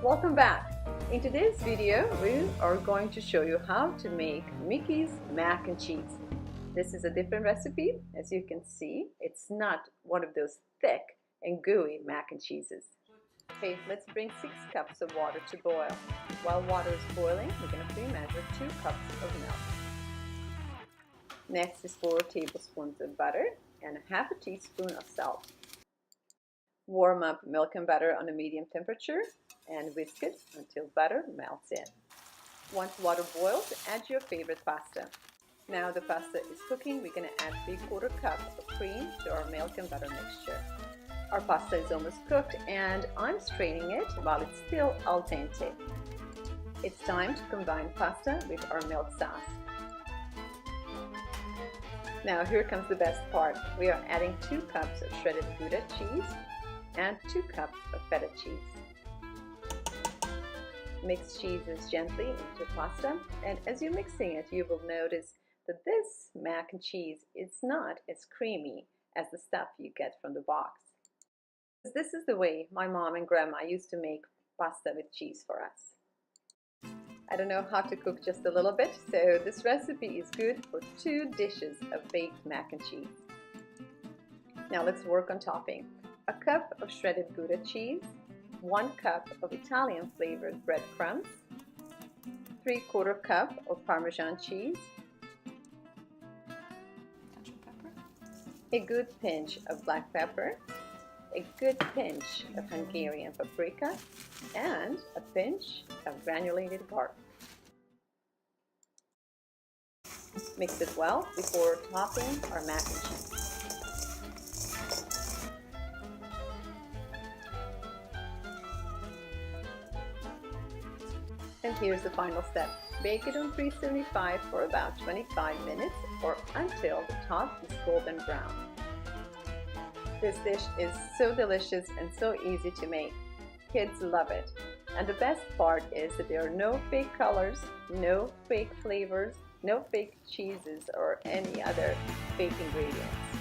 Welcome back. In today's video, we are going to show you how to make Mickey's mac and cheese. This is a different recipe. As you can see, it's not one of those thick and gooey mac and cheeses. Okay, let's bring 6 cups of water to boil. While water is boiling, we're going to pre-measure 2 cups of milk. Next is 4 tablespoons of butter and ½ teaspoon of salt. Warm up milk and butter on a medium temperature and whisk it until butter melts in. Once water boils, add your favorite pasta. Now the pasta is cooking, we're going to add 3/4 cup of cream to our milk and butter mixture. Our pasta is almost cooked and I'm straining it while it's still al dente. It's time to combine pasta with our milk sauce. Now here comes the best part. We are adding 2 cups of shredded Gouda cheese and 2 cups of feta cheese. Mix cheeses gently into pasta, and as you're mixing it, you will notice that this mac and cheese is not as creamy as the stuff you get from the box. This is the way my mom and grandma used to make pasta with cheese for us. I don't know how to cook just a little bit, so this recipe is good for 2 dishes of baked mac and cheese. Now let's work on topping. A cup of shredded Gouda cheese, 1 cup of Italian flavored breadcrumbs, 3/4 cup of Parmesan cheese, a good pinch of black pepper, a good pinch of Hungarian paprika, and a pinch of granulated garlic. Mix it well before topping our mac and cheese. And here's the final step. Bake it on 375 for about 25 minutes or until the top is golden brown. This dish is so delicious and so easy to make. Kids love it. And the best part is that there are no fake colors, no fake flavors, no fake cheeses or any other fake ingredients.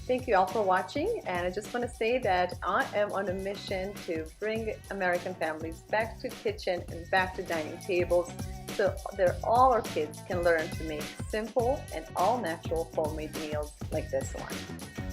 Thank you all for watching, and I just want to say that I am on a mission to bring American families back to kitchen and back to dining tables so that all our kids can learn to make simple and all natural homemade meals like this one.